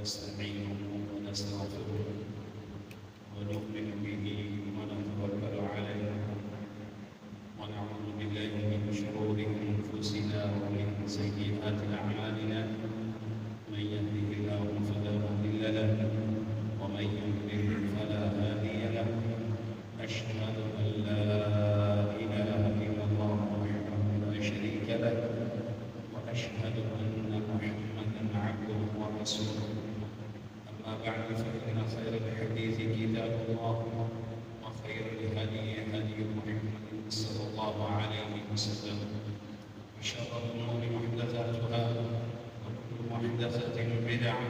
ونستعينه ونستغفره ونؤمن به ونتوكل عليه ونعوذ بالله من شرور أنفسنا ومن سيئات أعمالنا من يهده الله فلا مضل له ومن يضلل فلا هادي له أشهد أن لا إله إلا الله وحده لا شريك له وأشهد أن محمدا عبده ورسوله أما بعد فإن خير الحديث كتاب الله وخير الهدي هدي محمد صلى الله عليه وسلم وشر الأمور محدثاتها وكل محدثة بدعة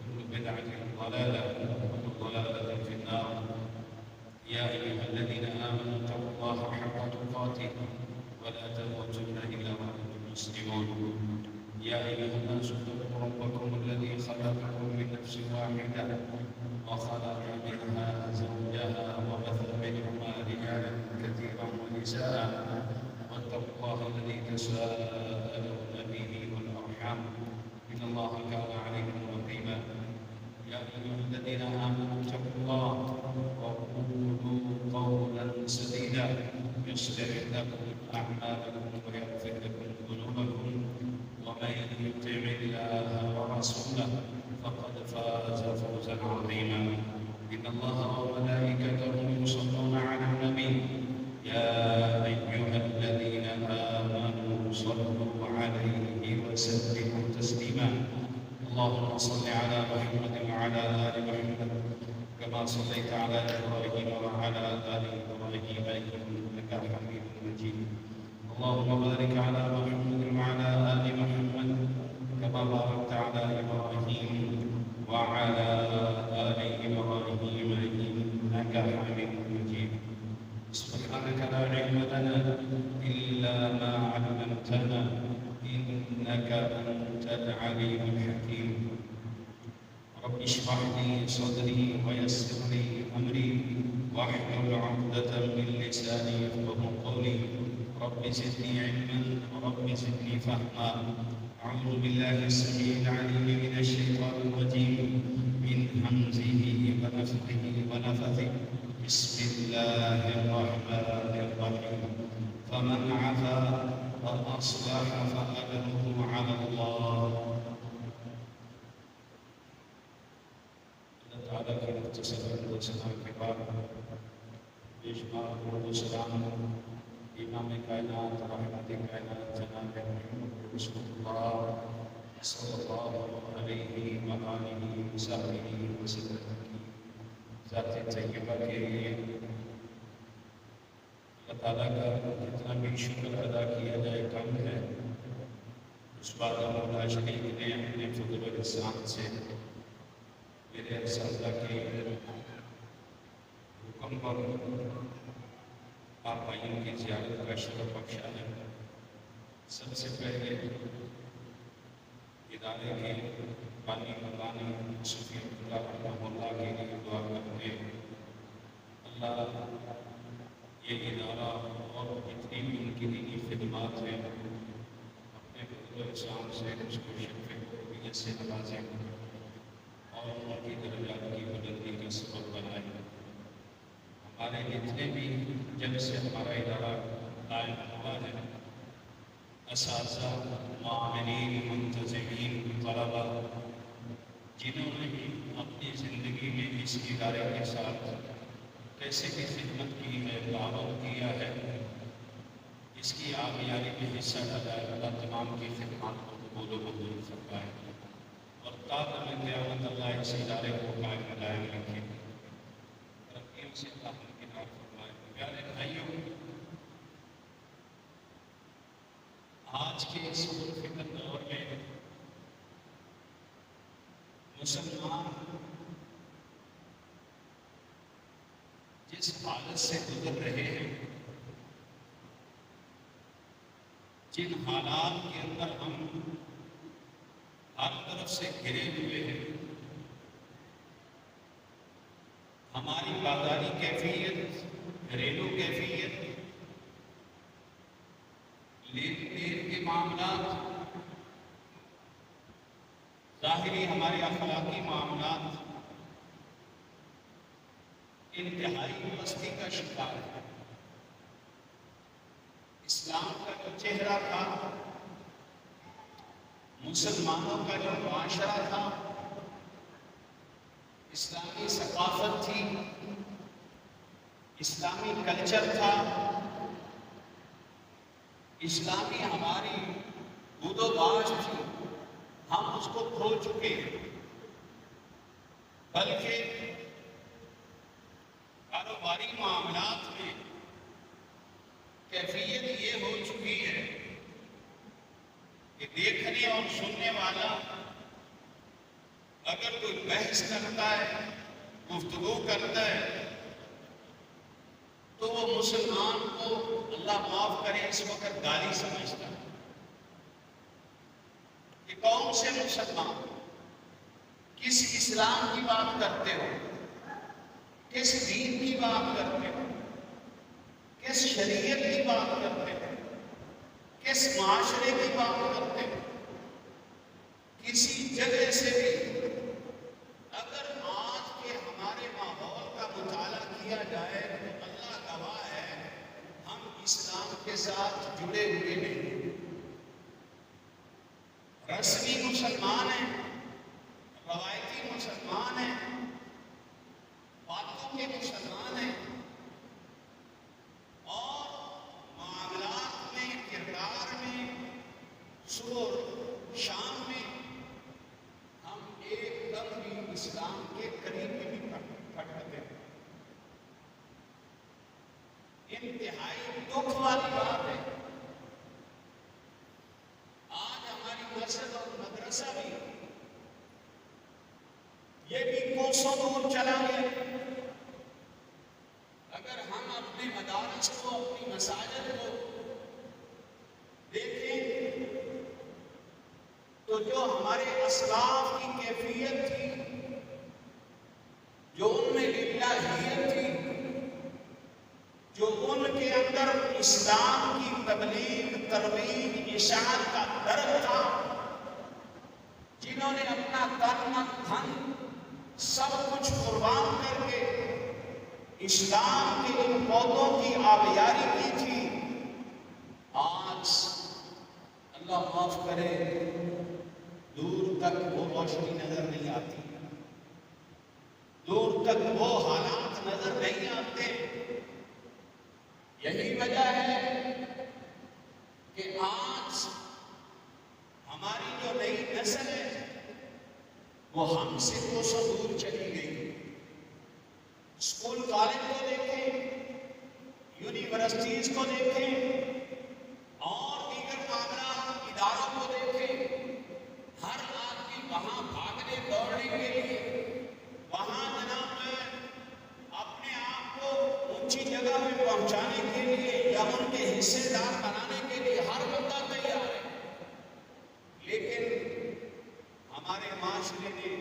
وكل بدعة ضلالة وكل ضلالة في النار يا أيها الذين آمنوا اتقوا الله حق تقاته ولا تموتن إلا وأنتم مسلمون يا أيها الناس اتقوا ربكم الذي خلقكم من نفس واحدة وخلق منها زوجها وبث منهما رجالا كثيرا ونساء واتقوا الله الذي تساءلون به والأرحام إن الله كان عليكم رقيبا يا أيها الذين آمنوا اتقوا الله وقولوا قولا سديدا يصلح لكم أعمالكم ويغفر لكم ذنوبكم ومن يطع الله ورسوله فقد فاز فوزا عظيما إن الله وملائكته يصلون على النبي يا أيها الذين آمنوا صلوا عليه وسلموا تسليما اللهم صل على محمد وعلى آل محمد كما صليت على إبراهيم وعلى آل إبراهيم إنك حميد مجيد اللهم بارك على محمد وعلى آل محمد كما باركت على إبراهيم وعلى آل إبراهيم إنك حميد مجيد سبحانك لا علم لنا إلا ما علمتنا إنك أنت العليم الحكيم رب اشرح لي صدري ويسر لي أمري واحلل عقدة من لساني يفقهوا قولي رب زدني علما رب زدني فهما أعوذ بالله السميع العليم من الشيطان الرجيم من همزه ونفخه ونفثه بسم الله الرحمن الرحيم فمن عفا وأصلح فأجره على الله اللہ تعالیٰ کی مختصر سلام کے بعد بے شمار درود و سلام امام کائنات رحمت کائنات جناب محمد رسول اللہ صلی اللہ علیہ وآلہ وصحبہ وسلم کی ذات طیبہ کے لیے اللہ تعالیٰ کا جتنا بھی شکر ادا کیا جائے کم ہے اس بات مولا شریف نے اپنے فضل و احسان سے میرے اساتذہ کے حکم پر آپ بھائیوں کی زیارت کا شرف بخشا ہے سب سے پہلے ادارے کے بانی مدانی صفی عبداللہ رحمہ اللہ کے لیے دعا کرتے ہیں اللہ یہ ادارہ اور جتنی بھی ان کی دینی خدمات ہیں اپنے فضل و احسان سے اس کو شرف قربیت سے نوازیں اور ان کی درجات کی بلندی کا سبب بنائے ہمارے جتنے بھی جب سے ہمارا ادارہ قائم ہوا ہے اساتذہ معاملین منتظمین طلبہ جنہوں نے اپنی زندگی میں اس ادارے کے ساتھ کیسے کی خدمت کی ہے تعاون کیا ہے اس کی آبیاری میں حصہ ڈالا ہے اللہ تمام کی خدمات کو قبول و منظور فرمائے اور قیامت قیامت اللہ اس ادارے کو قائم دائم رکھے ترقیوں سے اللہ ہمکنار فرمائے پیارے بھائیوں آج کے اس فکر دور میں مسلمان جس حالت سے گزر رہے ہیں جن حالات کے اندر ہم ہر طرف سے گھرے ہوئے ہیں ہماری بازاری کیفیت گھریلو کیفیت لین دین کے معاملات ظاہری ہمارے اخلاقی معاملات انتہائی پستی کا شکار ہے۔ اسلام کا جو چہرہ تھا، مسلمانوں کا جو معاشرہ تھا، اسلامی ثقافت تھی، اسلامی کلچر تھا، اسلامی ہماری بود و باش تھی، ہم اس کو کھو چکے ہیں۔ بلکہ کاروباری معاملات میں کیفیت یہ ہو چکی ہے کہ دیکھنے اور سننے والا اگر کوئی بحث کرتا ہے، گفتگو کرتا ہے، تو وہ مسلمان کو اللہ معاف کرے اس وقت گالی سمجھتا ہے کہ کون سے مسلمان، کس اسلام کی بات کرتے ہو، کس دین کی بات کرتے ہو، کس شریعت کی بات کرتے ہو، کس معاشرے کی بات کرتے ہو۔ کسی جگہ سے بھی اگر آج کے ہمارے ماحول کا مطالعہ کیا جائے تو اللہ گواہ ہے ہم اسلام کے ساتھ جڑے ہوئے نہیں۔ رسمی مسلمان ہیں، روایتی مسلمان ہیں، باتوں کے مسلمان ہیں، اور معاملات میں، کردار میں، صبح شام میں ہم ایک دم بھی اسلام کے قریب بھی پھٹکتے ہیں۔ انتہائی دکھ والی بات ہے، آج ہماری مسجد اور مدرسہ بھی یہ بھی کوسوں دور چلا گیا۔ اگر ہم اپنے مدارس کو، اپنی مساجد کو دیکھیں تو جو ہمارے اسلاف کی کیفیت تھی، جو ان میں الہیت تھی، جو ان کے اندر اسلام کی تبلیغ، ترویج، اشاعت کا درد تھا، جنہوں نے اپنا تن من دھن سب کچھ قربان کر کے اسلام کے ان پودوں کی آبیاری کی تھی، آج اللہ معاف کرے دور تک وہ روشنی نظر نہیں آتی، دور تک وہ حالات نظر نہیں آتے۔ یہی وجہ ہے کہ آج ہماری جو نئی نسل ہے وہ ہم سے کوسوں دور چلی گئی۔ اسکول کالج کو دیکھیں، یونیورسٹیز کو دیکھیں، اور دیگر معاملات اداروں کو دیکھیں، ہر آدمی وہاں بھاگنے دوڑنے کے لیے، وہاں جناب اپنے آپ کو اونچی جگہ میں پہنچانے کے لیے یا ان کے حصے دار بنانے کے لیے ہر بندہ تیار ہے۔ لیکن ہمارے معاشرے نے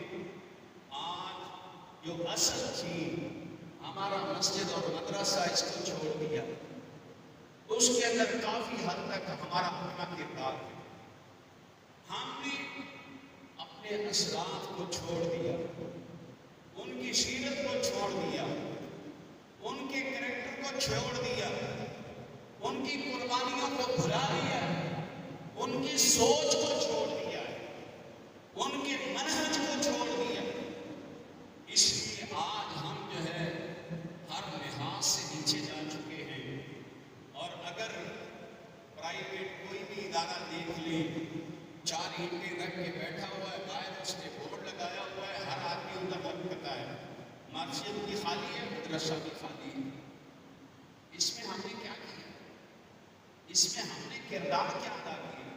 آج جو اصل چیز ہمارا مسجد اور مدرسہ، اس کو چھوڑ دیا۔ اس کے اندر کافی حد تک ہمارا اپنا کردار ہے۔ ہم نے اپنے اسلاف کو چھوڑ دیا، ان کی سیرت کو چھوڑ دیا، ان کے کریکٹر کو چھوڑ دیا، ان کی قربانیوں کو بھلا دیا، ان کی سوچ کو چھوڑ دیا، ان کے منہج کو چھوڑ دیا۔ اس لیے آج ہم جو ہے ہر لحاظ سے نیچے جا چکے ہیں، اور اگر پرائیویٹ کوئی بھی ادارہ دیکھ لیں، 4 اینٹیں رکھ کے بیٹھا ہوا ہے، باہر اس نے بورڈ لگایا ہوا ہے، ہر آدمی ادھر رکھ کرتا ہے، مسجد بھی خالی ہے، مدرسہ بھی خالی ہے۔ اس میں ہم نے کیا کیا؟ اس میں ہم نے کردار کیا ادا کیا؟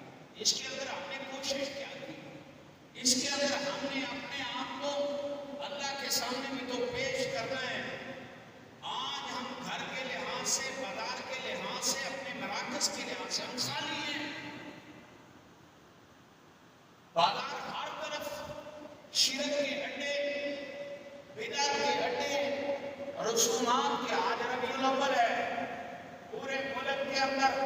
اس کے اندر ہم نے کوشش کیا کی؟ اس کے اندر ہم نے اپنے آپ کو اللہ کے سامنے بھی تو پیش کرنا ہے۔ آج ہم گھر کے لحاظ سے، بازار کے لحاظ سے، اپنے مراکز کے لحاظ سے ہم خالی ہیں۔ بازار ہر طرف شرک کے اڈے، بدعت کے اڈے، رسومات کے، آج ربیع الاول ہے، پورے ملک کے اندر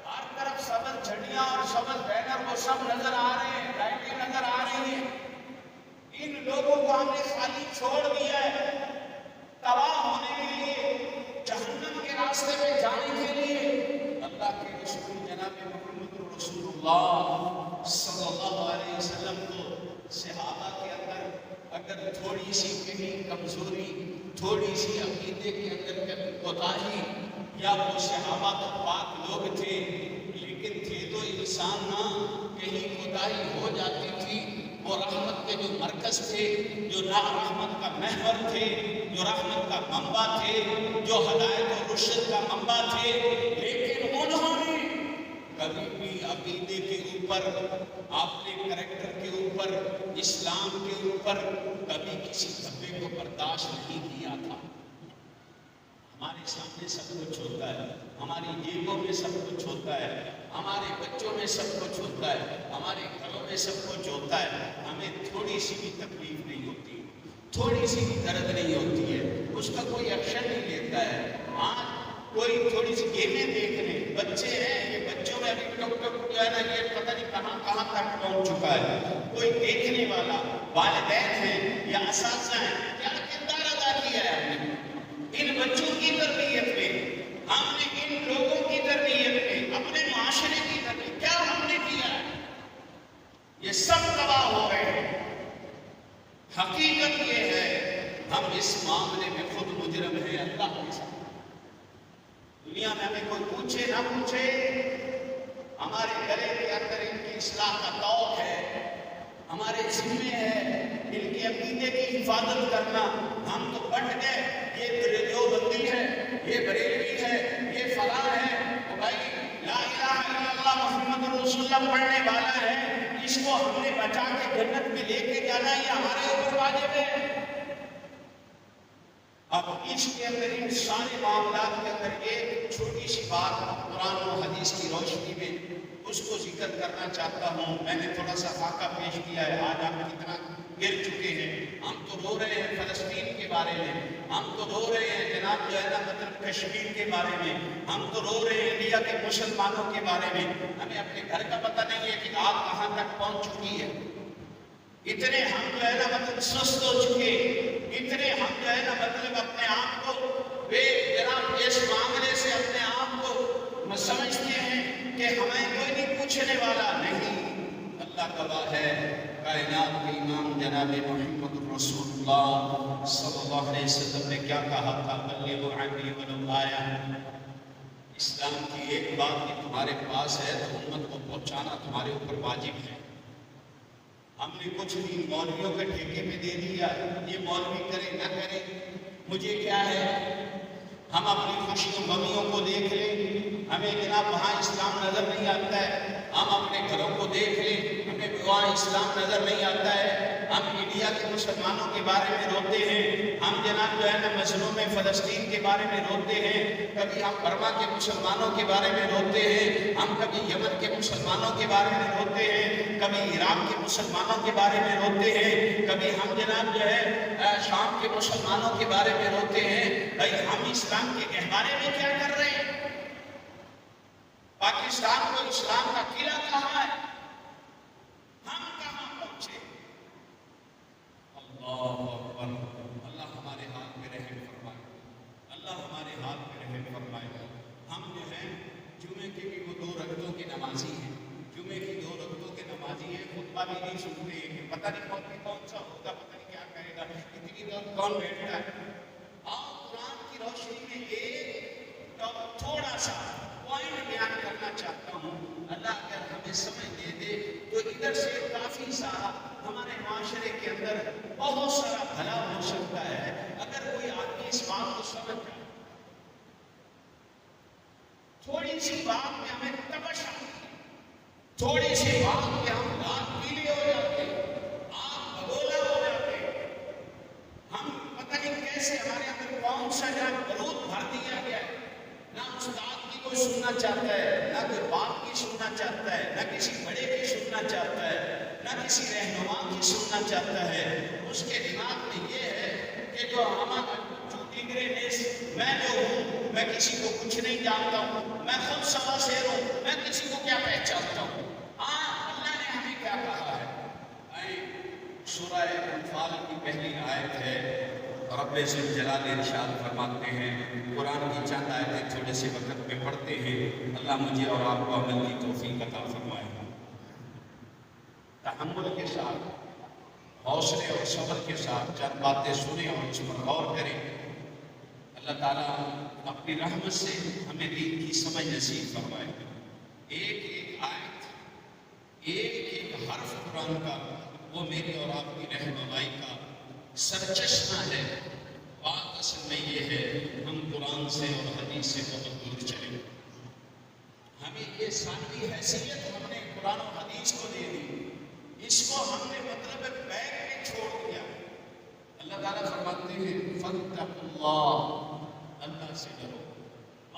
ہر طرف سبز جھنڈیاں اور سبز بینر وہ سب نظر آ رہے ہیں، لائٹیں نظر آ رہی ہیں، ان لوگوں کو ہم نے خالی چھوڑ دیا ہے تباہ ہونے کے لیے، جہنم کے راستے میں جانے کے لیے۔ اللہ کے رسول جناب محمد رسول اللہ صلی اللہ علیہ وسلم کو صحابہ کے اندر اگر تھوڑی سی کہیں کمزوری، تھوڑی سی عقیدے کے اندر کوتاہی، یا وہ صحابہ تو پاک لوگ تھے لیکن تھے تو انسان نہ، کہیں کوتاہی ہو جاتی تھی، وہ رحمت کے جو مرکز تھے، جو رحمت کا محور تھے، جو رحمت کا منبع تھے، جو ہدایت و رشد کا منبع تھے، لیکن انہوں نے کبھی بھی عقیدے کے اوپر، اپنے کریکٹر کے اوپر، اسلام کے اوپر کبھی کسی دھبے کو برداشت نہیں کیا تھا۔ ہمارے سامنے سب کچھ ہوتا ہے، ہماری جیبوں میں سب کچھ ہوتا ہے، ہمارے بچوں میں سب کچھ ہوتا ہے، ہمارے گھروں میں سب کچھ ہوتا ہے، ہمیں تھوڑی سی بھی تکلیف نہیں ہوتی، تھوڑی سی بھی درد نہیں ہوتی ہے، اس کا کوئی ایکشن نہیں لیتا ہے۔ آج کوئی تھوڑی سی گیمیں دیکھ لیں، بچے ہیں، یہ بچوں میں ابھی ٹک ٹک جو ہے نا، یہ پتہ نہیں کہاں کہاں تک پہنچ چکا ہے۔ کوئی دیکھنے والا، والدین ہیں یا اساتذہ ہیں، کیا کردار ادا کیا ہے ہم نے ان بچوں کی تربیت میں، ہم نے ان لوگوں کی تربیت میں، اپنے معاشرے کی تربیت، کیا ہم نے کیا ہے؟ یہ سب تباہ ہو رہے ہیں۔ حقیقت یہ ہے ہم اس معاملے میں خود مجرم ہیں اللہ کے ساتھ۔ دنیا میں ہمیں کوئی پوچھے نہ پوچھے، ہمارے گلے کے اندر ان کی اصلاح کا توق ہے، ہمارے ذمے ہے ان کے عقیدے کی حفاظت کرنا۔ ہم تو بٹ گئے، یہ دیوبندی ہے، یہ بریلوی ہے، یہ فلاں ہے، تو بھائی لا الہ الا اللہ محمد رسول اللہ پڑھنے والا ہے، اس کو ہم نے بچا کے جنت میں لے کے جانا، یہ ہمارے اوپر واجب ہے۔ اب اس کے اندر، ان سارے معاملات کے اندر ایک چھوٹی سی بات قرآن و حدیث کی روشنی میں اس کو ذکر کرنا چاہتا ہوں۔ میں نے تھوڑا سا خاکہ پیش کیا ہے، آج ہم کتنا گر چکے ہیں۔ ہم تو رو رہے ہیں فلسطین کے بارے میں، ہم تو رو رہے ہیں جناب جو ہے نا مطلب کشمیر کے بارے میں، ہم تو رو رہے ہیں انڈیا کے مسلمانوں کے بارے میں، ہمیں اپنے گھر کا پتہ نہیں ہے کہ آگ کہاں تک پہنچ چکی ہے۔ اتنے ہم جو ہے نا مطلب سست ہو چکے، اتنے ہم جو ہے نا مطلب اپنے آپ کو بے جناب اس معاملے سے اپنے آپ کو سمجھتے ہیں کہ ہمیں کوئی نہیں پوچھنے والا نہیں۔ اللہ گواہ ہے، کائنات کے امام جناب محمد رسول اللہ صلی اللہ علیہ وسلم نے کیا کہا تھا؟ بلغوا عنی ولو آیا۔ اسلام کی ایک بات کہ تمہارے پاس ہے تو امت کو پہنچانا تمہارے اوپر واجب ہے۔ ہم نے کچھ نہیں مولویوں کے ٹھیکے پہ دے دیا، یہ مولوی کرے نہ کرے مجھے کیا ہے۔ ہم اپنی خوشیوں غمیوں کو دیکھ لیں، ہمیں جناب وہاں اسلام نظر نہیں آتا ہے۔ ہم اپنے گھروں کو دیکھ لیں، ہمیں وہاں اسلام نظر نہیں آتا ہے۔ ہم انڈیا کے مسلمانوں کے بارے میں روتے ہیں، ہم جناب جو ہے نا مظلوم فلسطین کے بارے میں روتے ہیں، کبھی ہم برما کے مسلمانوں کے بارے میں روتے ہیں، ہم کبھی یمن کے مسلمانوں کے بارے میں روتے ہیں، کبھی عراق کے مسلمانوں کے بارے میں روتے ہیں، کبھی ہم جناب جو ہے شام کے مسلمانوں کے بارے میں روتے ہیں۔ بھائی ہم اسلام کے گہوارے میں کیا کر رہے ہیں؟ پاکستان کو اسلام کا قلعہ کہاں ہے؟ ہم کہاں پہنچے؟ اللہ اکبر۔ اللہ ہمارے ہاتھ میں رحم فرمائے، اللہ ہمارے ہاتھ میں رحم فرمائے۔ ہم جو ہیں جمعے کے بھی وہ 2 رکعتوں کے نمازی ہیں، جمعے کی 2 رکعتوں کے نمازی ہیں، خطبہ بھی نہیں سنتے ہیں، پتہ نہیں کون سا ہوگا، پتہ نہیں کیا کہے گا، اتنی دیر کون بیٹھتا ہے۔ آپ قرآن کی روشنی میں ایک تھوڑا سا پوائنٹ بیان کرنا چاہتا ہوں، اللہ اگر ہمیں سمجھ دے دے تو ادھر سے کافی سارا ہمارے معاشرے کے اندر بہت سارا بھلا ہو سکتا ہے اگر کوئی آدمی اس بات کو سمجھ جائے۔ تھوڑی سی بات میں ہمیں تپش آتی ہے، تھوڑی سی بات میں ہم رات پیلے ہو جاتے، آگ بگولا ہو جاتے، ہم پتہ نہیں کیسے ہمارے اندر کون سا جان برود بھر دیا گیا ہے، نہ استاد کی کوئی سننا چاہتا ہے، نہ کوئی باپ کی سننا چاہتا ہے، نہ کسی بڑے کی سننا چاہتا ہے، نہ کسی رہنما کی سننا چاہتا ہے۔ اس کے دماغ میں یہ ہے کہ جو ہمارا میں جو ہوں، میں کسی کو کچھ نہیں جانتا ہوں، میں خود سوا شیر ہوں، میں کسی کو کیا پہچانتا ہوں۔ اللہ نے ہمیں کیا کہا ہے؟ سورہ پہلی آیت ہے، رب ذوالجلال ارشاد فرماتے ہیں، قرآن کی چند آیتیں تھوڑے سے وقت میں پڑھتے ہیں، اللہ مجھے اور آپ کو عمل کی توفیق عطا فرمائے۔ تحمل کے ساتھ، حوصلے اور صبر کے ساتھ چند باتیں سنیں اور اس پر غور کریں۔ اللہ تعالیٰ اپنی رحمت سے ہمیں دین کی سمجھ نصیب فرمائے۔ ایک ایک آیت، ایک ایک حرف قرآن کا وہ میری اور آپ کی رہنمائی کا سرچشمہ ہے۔ بات اصل میں یہ ہے، ہم قرآن سے اور حدیث سے بہت دور چلے۔ ہمیں یہ ساری حیثیت ہم نے قرآن و حدیث کو دے دی، اس کو ہم نے مطلب بیگ میں چھوڑ دیا۔ اللہ تعالیٰ فرماتے ہیں فاتقوا اللہ، اللہ سے ڈرو،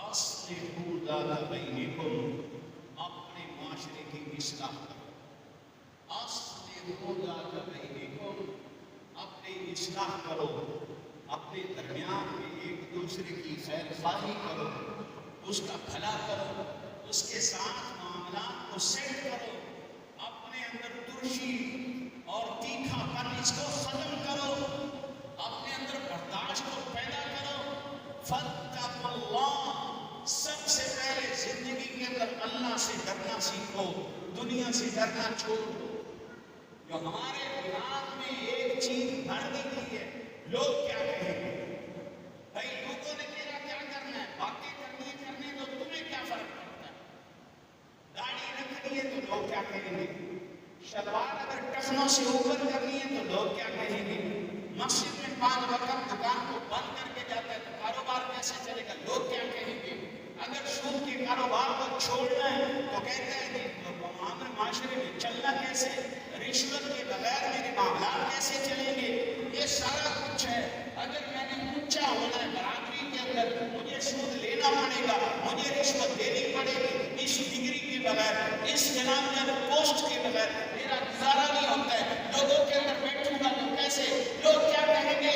اصلحوا ذات بینکم، اپنے معاشرے کی اصلاح کرو، اصلحوا ذات بینکم، اپنی اصلاح کرو، اپنے درمیان میں ایک دوسرے کی خیر خواہی کرو، اس کا بھلا کرو، اس کے ساتھ معاملات کو سیٹ کرو، اپنے اندر ترشی اور تیکھا پن اس کو ختم کرو، اپنے اندر برداشت کو پیدا کرو۔ فاتقوا اللہ، سب سے پہلے زندگی کے اندر اللہ سے ڈرنا سیکھو، دنیا سے ڈرنا چھوڑ دو۔ جو ہمارے دماغ میں ایک چیز بھر دی گئی ہے، لوگ کیا کہیں گے؟ بھائی لوگوں نے تیرا کیا کرنا ہے؟ باتیں کرنی تو تمہیں کیا فرق پڑتا ہے؟ داڑھی رکھنی ہے تو لوگ کیا کہیں گے؟ شلوار اگر ٹخنوں سے اوپر کرنی ہے تو لوگ کیا کہیں گے؟ مسجد میں 5 وقت دکان کو بند کر کے جاتا ہے تو کاروبار کیسے چلے گا؟ لوگ کیا کہیں گے؟ اگر سود کے کاروبار کو چھوڑنا ہے تو کہتا ہے کہ معاشرے میں چلنا کیسے، رشوت کے بغیر میرے معاملات کیسے چلیں گے؟ یہ سارا کچھ ہے۔ اگر میں نے اونچا ہونا ہے برادری کے اندر، مجھے سود لینا پڑے گا، مجھے رشوت دینی پڑے گی، اس ڈگری کے بغیر، اس جناب پوسٹ کے بغیر میرا گزارا نہیں ہوتا ہے۔ لوگوں کے اندر بیٹھوں گا تو کیسے؟ لوگ کیا کہیں گے؟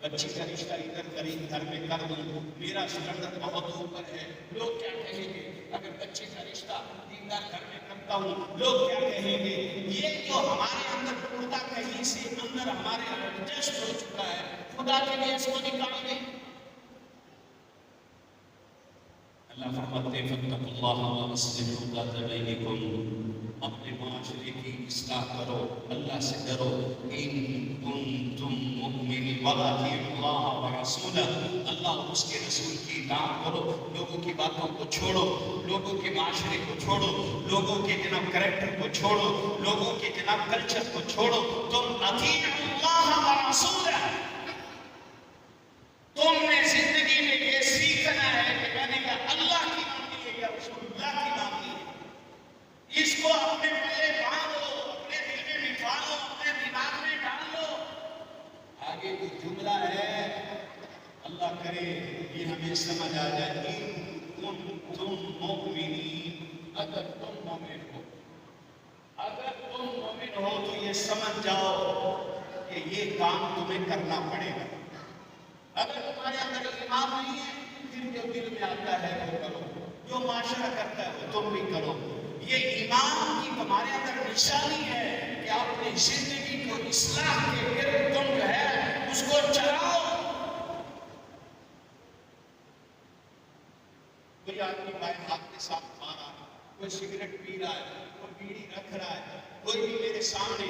بچی کا رشتہ ادھر قریب گھر میں کر دوں، میرا سٹینڈرڈ بہت اوپر ہے، لوگ کیا کہیں گے؟ اگر بچے کا رشتہ دیندار گھر میں کرتا ہوں، لوگ کیا کہیں گے؟ یہ جو ہمارے اندر پردہ کہیں سے اندر ہمارے ایڈجسٹ ہو چکا ہے، خدا کے لیے اس کو نکال دیں۔ اللہ فرماتے ہیں فاتقوا اللہ واصلحوا ذات بینکم، اپنے معاشرے کی اصلاح کرو، اللہ سے ڈرو۔ ان کنتم مؤمنین واطیعوا اللہ ورسولہ، اللہ اور اس کے رسول کی اطاعت کرو، لوگوں کی باتوں کو چھوڑو، لوگوں کے معاشرے کو چھوڑو، لوگوں کے جناب کریکٹر کو چھوڑو، لوگوں کے جناب کلچر کو چھوڑو، تم اطیعوا اللہ ورسولہ۔ تم نے زندگی میں یہ سیکھنا ہے کہ میں نے کہا اللہ کی ماننی ہے یا رسول اللہ کی ماننی ہے، اس کو اپنے پلے باندھو، اپنے دل میں بٹھا لو، اپنے دماغ میں ڈال لو۔ آگے جو جملہ ہے اللہ کرے یہ ہمیں سمجھ آ جائے، تم مؤمنین، اگر تم مومن ہو، اگر تم مومن ہو تو یہ سمجھ جاؤ کہ یہ کام تمہیں کرنا پڑے گا۔ اگر تمہارے اندر ایمان نہیں ہے، پھر جو دل میں آتا ہے وہ کرو، جو معاشرہ کرتا ہے وہ تم بھی کرو۔ یہ ایمان کی تمہارے اندر نشانی ہے کہ اپنی زندگی کو اصلاح کے گرد تم جو ہے اس کو چلاؤ۔ کوئی آدمی بائیں ہاتھ کے ساتھ کھا رہا ہے، کوئی سگریٹ پی رہا ہے، کوئی بیڑی رکھ رہا ہے، کوئی بھی میرے سامنے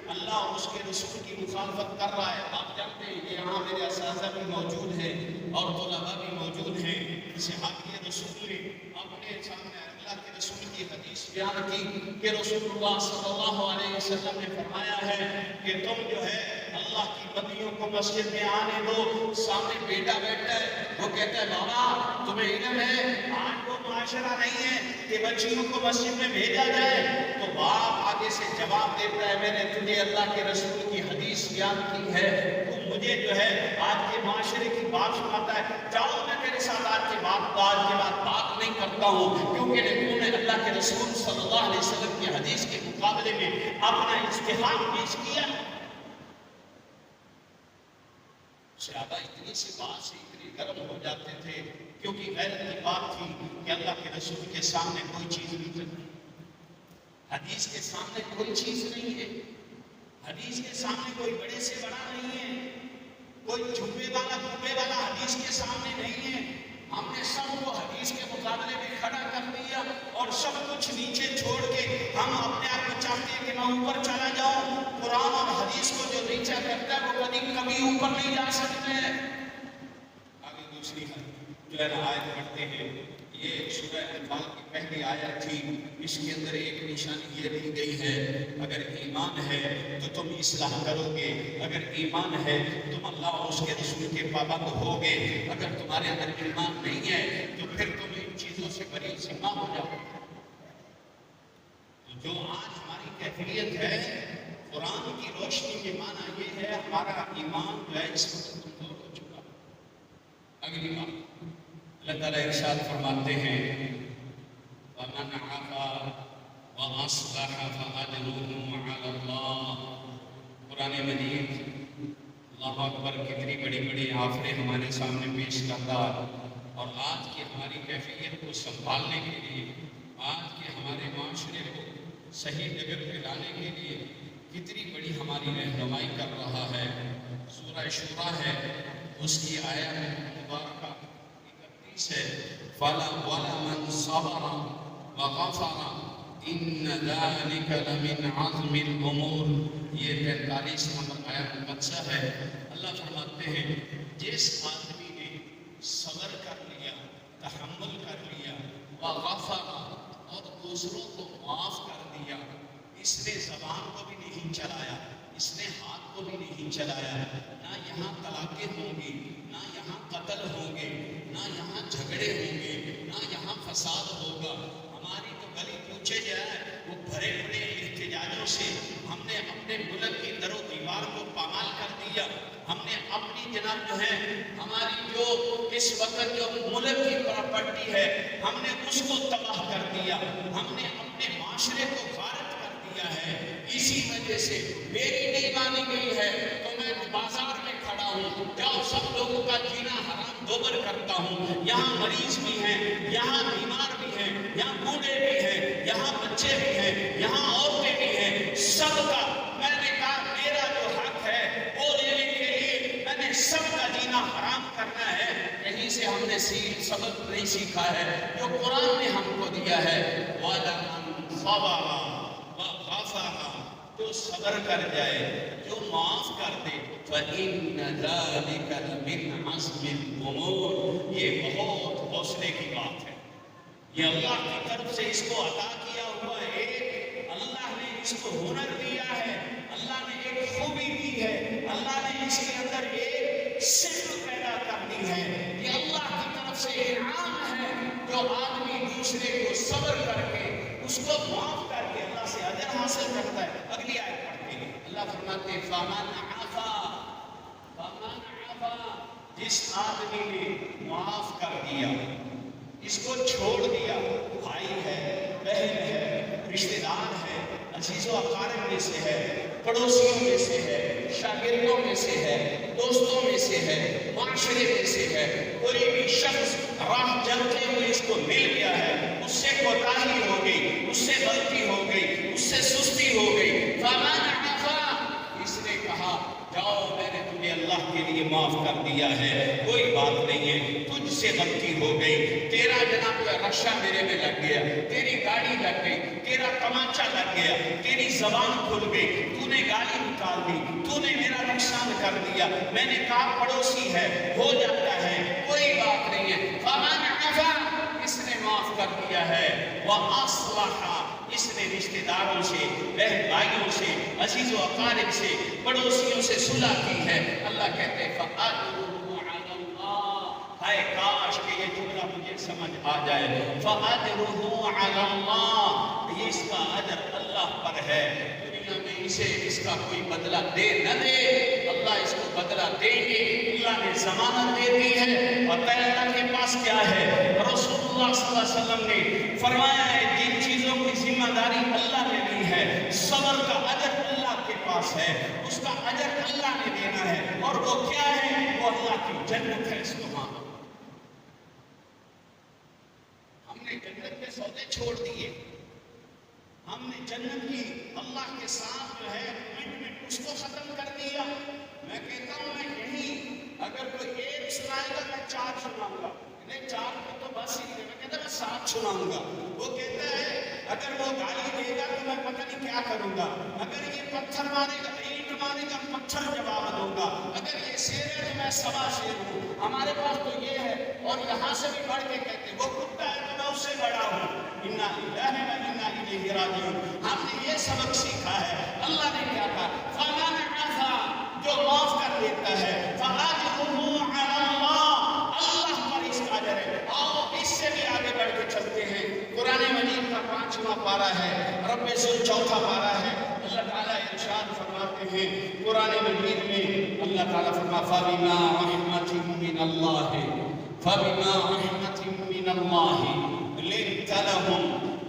اللہ اور اس کے رسول کی مخالفت کر رہا ہے۔ آپ جانتے ہیں کہ یہاں میرے اساتذہ بھی موجود ہیں اور طلباء بھی موجود ہیں۔ صحابی رسول نے اپنے سامنے اللہ کے رسول کی حدیث بیان کی کہ رسول اللہ صلی اللہ علیہ وسلم نے فرمایا ہے کہ تم جو ہے اللہ کی بندیوں کو مسجد میں آنے دو۔ سامنے بیٹا بیٹھا ہے، وہ کہتا ہے بابا تمہیں علم ہے آج وہ معاشرہ نہیں ہے کہ بچیوں کو مسجد میں بھیجا جائے، تو باپ آگے سے جواب دیتا ہے میں نے تجھے اللہ کے رسول کی حدیث بیان کی ہے، تو مجھے جو ہے آج کے معاشرے کی بات سناتا ہے، جاؤ میں میرے ساتھ آج کے بعد بات نہیں کرتا ہوں، کیونکہ تم نے اللہ کے رسول صلی اللہ علیہ وسلم کی حدیث کے مقابلے میں اپنا اجتہاد پیش کیا۔ صحابہ اتنی سی بات سے اتنے گرم ہو جاتے تھے کیونکہ غیرت کی بات تھی کہ اللہ کے رسول کے سامنے کوئی چیز نہیں کرتی، حدیث کے سامنے کوئی چیز نہیں ہے، حدیث کے سامنے کوئی بڑے سے بڑا نہیں ہے، کوئی جھبے والا کبے والا حدیث کے سامنے نہیں ہے۔ ہم نے سب کو حدیث کے مقابلے میں کھڑا کر دیا اور سب کچھ نیچے چھوڑ کے ہم اپنے آپ کو چاہتے ہیں کہ میں اوپر چلا جاؤں۔ قرآن اور حدیث کو جو نیچا کرتا ہے وہ کبھی اوپر نہیں جا سکتے۔ آگے دوسری جو ہے نا آیت پڑھتے ہیں، یہ سورہ انفال کی پہلی آیت تھی، اس کے اندر ایک نشانی یہ دی گئی ہے، اگر ایمان ہے تو تم اصلاح کرو گے، اگر ایمان ہے تو تم اللہ اور اس کے رسول کے پابند ہوگے، اگر تمہارے اندر ایمان نہیں ہے تو پھر تم ان چیزوں سے بری ذمہ ہو جاؤ۔ جو آج ہماری کیفیت ہے قرآن کی روشنی کے معنی یہ ہے ہمارا ایمان جو ہے اس وقت کمزور ہو چکا۔ اگلی بات اللہ تعالیٰ ارشاد فرماتے ہیں وَمَنْ عَفَا وَأَصْلَحَ فَأَجْرُهُ عَلَى اللَّهِ۔ قرآن مجید اللہ اکبر کتنی بڑی بڑی آفریں ہمارے سامنے پیش کرتا، اور آج کی ہماری کیفیت کو سنبھالنے کے لیے، آج کے ہمارے معاشرے کو صحیح جگہ پہ لانے کے لیے کتنی بڑی ہماری رہنمائی کر رہا ہے۔ سورہ شورا ہے، اس کی آیت مبارکہ سے فَلَا وَلَمَنْ صَبَرَ وَغَفَرَ إِنَّ ذَلِكَ لَمِنْ عَزْمِ الْأُمُورِ۔ یہ 43 نمبر آیت مقصہ ہے۔ اللہ فرماتے ہیں جس آدمی نے صبر کر لیا، تحمل کر لیا، وَغَفَرَ اور دوسروں کو معاف کر دیا، اس نے زبان کو بھی نہیں چلایا، اس نے ہاتھ کو بھی نہیں چلایا، نہ یہاں طلاقیں ہوں گی، نہ یہاں قتل ہوں گے، نہ یہاں جھگڑے ہوں گے، نہ یہاں فساد ہوگا۔ ہماری تو گلی پوچھے جائے وہ بھرے پڑے احتجاجوں سے ہم نے اپنے ملک کی در و دیوار کو پامال کر دیا۔ ہم نے اپنی جناب جو ہے ہماری جو اس وقت جو ملک کی پراپرٹی ہے ہم نے اس کو تباہ کر دیا، ہم نے اپنے معاشرے کو غارت کر دیا ہے۔ اسی وجہ سے میری نہیں مانی گئی ہے تو میں بازار میں کھڑا ہوں، جاؤ سب لوگوں کا جینا حرام دوبر کرتا ہوں۔ یہاں مریض بھی ہیں، یہاں بیمار بھی ہیں، یہاں بوڑھے بھی ہیں، یہاں بچے بھی ہیں، یہاں عورتیں بھی ہیں، سب کا میں نے کہا میرا جو حق ہے وہ لینے کے لیے میں نے سب کا جینا حرام کرنا ہے۔ یہیں سے ہم نے سبق نہیں سیکھا ہے جو قرآن نے ہم کو دیا ہے، وَلَمَنْ صَبَرَ وَغَفَرَ، جو صبر کر جائے، جو معاف کر دے، فَإِنَّ ذَلِكَ لَمِنْ عَزْمِ الْأُمُورِ، یہ بہت حوصلے کی بات ہے۔ یہ اللہ کی طرف سے اس کو عطا کیا ہوا ہے، اللہ نے اس کو ہنر دیا ہے، اللہ نے ایک خوبی دی ہے، اللہ نے اس کے اندر ایک صفت پیدا کر دی ہے۔ یہ اللہ کی طرف سے انعام ہے جو آدمی دوسرے کو صبر کر کے اس کو معاف کر کے اللہ سے اجر حاصل کرتا ہے۔ اگلی آیت پڑھتے ہیں، اللہ فرماتے ہیں فَمَنْ عَفَا، جس آدمی نے معاف کر دیا، اس کو چھوڑ دیا، بھائی ہے، بہن ہے، رشتہ دار ہے، عزیز و اقارب میں سے ہے، پڑوسیوں میں سے ہے، شاگردوں میں سے ہے، دوستوں میں سے ہے، معاشرے میں سے ہے، کوئی بھی شخص راہ چلتے ہوئے اس کو مل گیا ہے، اس سے کوتاہی ہو گئی، اس سے غلطی ہو گئی، اس سے سستی ہو گئی، فَمَنْ عَفَا، اس نے کہا جاؤ میں نے تمہیں اللہ کے لیے معاف کر دیا ہے، کوئی بات نہیں ہے، تجھ سے غلطی ہو گئی، تیرا جناب کا رشا میرے میں لگ گیا، تیری گاڑی لگ گئی، تیرا تمانچہ لگ گیا، تیری زبان کھل گئی، تو نے گالی نکال دی، تو نے میرا نقصان کر دیا، میں نے کہا پڑوسی ہے، ہو جاتا ہے، کوئی بات نہیں ہے، فَمَنْ عَفَا، اس نے معاف کر دیا ہے، وَأَصْلَحَ، اس نے رشتہ داروں سے، بہن بھائیوں سے، عزیز و اقارب سے، پڑوسیوں سے صلح کی ہے، اللہ کہتے ہیں فَأَجْرُهُ عَلَى اللَّهِ، ہائے کاش کہ یہ جملہ مجھے سمجھ آ جائے، فَأَجْرُهُ عَلَى اللَّهِ، یہ اس کا اجر اللہ پر ہے، دنیا میں اسے اس کا کوئی بدلہ دے نہ دے، اللہ اس کو بدلہ دیں گے، اللہ نے ضمانت دے دی ہے، اور اللہ کے پاس کیا ہے، رسول اللہ صلی اللہ علیہ وسلم نے فرمایا ہے جن چیزوں کی ذمہ داری اللہ نے لی ہے، صبر کا اجر اللہ کے پاس ہے، اس کا اجر اللہ نے دینا ہے، اور وہ کیا ہے، وہ اللہ کی جنت ہے۔ سبحان اللہ، ہم نے جنت کے سودے چھوڑ دیے، ہم نے جنت کی اللہ کے ساتھ جو ہے کمٹمنٹ اس کو ختم کر دیا. میں کہتا ہوں میں یہی اگر کوئی ایک سنائے گا میں 4 سناؤں گا. نہیں 4 میں تو بس ہی نہیں, میں کہتا میں 7 سناؤں گا. وہ کہتا ہے اگر وہ گالی دے گا تو میں پتہ نہیں کیا کروں گا, اگر یہ پتھر مارے گا اینٹ مارے گا پتھر جواب دوں گا, اگر یہ شیر ہے تو میں 1.25 شیر ہوں. ہمارے پاس تو یہ ہے. اور یہاں سے بھی بڑھ کے کہتے ہیں وہ کتا ہے تو میں اس سے بڑا ہوں. انا للہ و انا الیہ راجعون. ہم نے یہ سبق سیکھا ہے. اللہ نے کیا کہا فمن عفا, جو معاف کر دیتا ہے, فاجرہ علی اللہ, اللہ پر اس کا اجر ہے. آؤ اس سے بھی آگے بڑھ کے چلتے ہیں. قرآن مجید کا 5واں پارہ ہے, رب العزت 4واں پارہ ہے. اللہ تعالیٰ ارشاد فرماتے ہیں قرآن مجید میں, اللہ تعالیٰ فرماتا فَبِمَا رَحْمَةٍ مِّنَ اللَّهِ فَبِمَا رَحْمَةٍ مِّنَ اللَّهِ لِنتَ لَهُمْ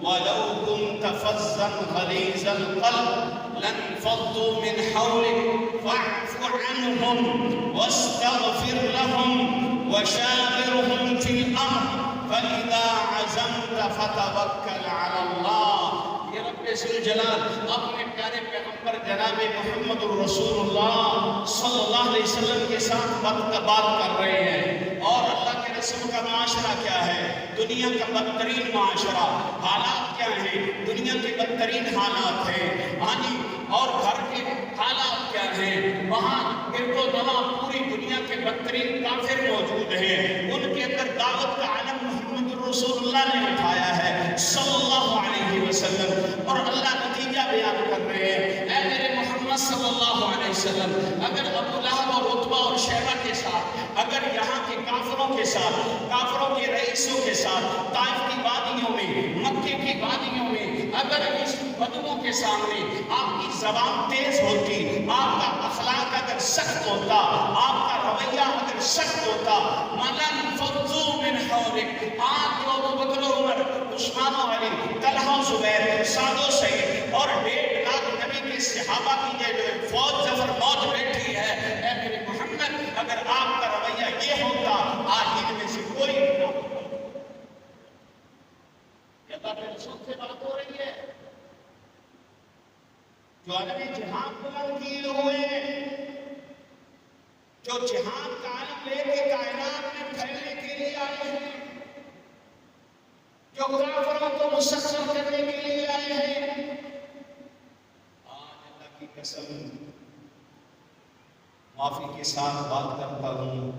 وَلَوْ كُنْتَ فَظًّا غَلِيظَ الْقَلْبِ لَانفَضُّوا مِنْ حَوْلِكَ فَاعْفُ عَنْهُمْ وَاسْتَغْفِرْ لَهُمْ وَشَاوِرْهُمْ فِي الْأَمْرِ فَإِذَا عَزَمْتَ فَتَوَكَّلْ عَلَى اللَّهِ. یہ رب ذوالجلال اپنے پیارے پیغمبر جناب محمد الرسول اللہ صلی اللہ علیہ وسلم کے ساتھ بات کر رہے ہیں. اور اللہ کے رسول کا معاشرہ کیا ہے؟ دنیا کا بدترین معاشرہ. حالات کیا ہیں؟ دنیا کے بدترین حالات ہیں. اور گھر کے حالات کیا ہیں؟ وہاں گرد و نواح پوری دنیا کے بدترین کافر موجود ہیں. ان کے اندر دعوت کا علم محمد الرسول اللہ نے اٹھایا ہے صلی اللہ علیہ وسلم. اور اللہ نتیجہ بیان کر رہے ہیں, اے میرے محمد صلی اللہ علیہ وسلم, اگر ابو لہب اور عتبہ اور شیبہ کے ساتھ, اگر یہاں کے کافروں کے ساتھ, کافروں کے رئیسوں کے ساتھ, طائف کی وادیوں میں, مکے کی وادیوں میں, اگر اس بدوؤں کے سامنے آپ کی زبان تیز ہوتی, آپ کا اخلاق اگر سخت ہوتا, آپ کا رویہ اگر سخت ہوتا, مَلَنْ فَضُّوا مِنْ حَوْلِكَ, آپ جو ابو بکر و عمر, عثمان و علی, طلحہ و زبیر, سعد و سعید اور 1.5 لاکھ نبی کے صحابہ کی جو فوج ظفر موج بیٹھی ہے, اے میرے محمد اگر آپ کا رویہ یہ ہوتا, آج ان میں سے کوئی نہ ہوتا. اللہ کے رسول سے بات ہو رہی ہے جو عالم جہاد بلند کیے ہوئے, جو جہاد کا عالم لے کے کائنات میں پھیلنے کے لیے آئے ہیں, جو کافروں کو مسخر کرنے کے لیے آئے ہیں. آج اللہ کی قسم معافی کے ساتھ بات کرتا ہوں,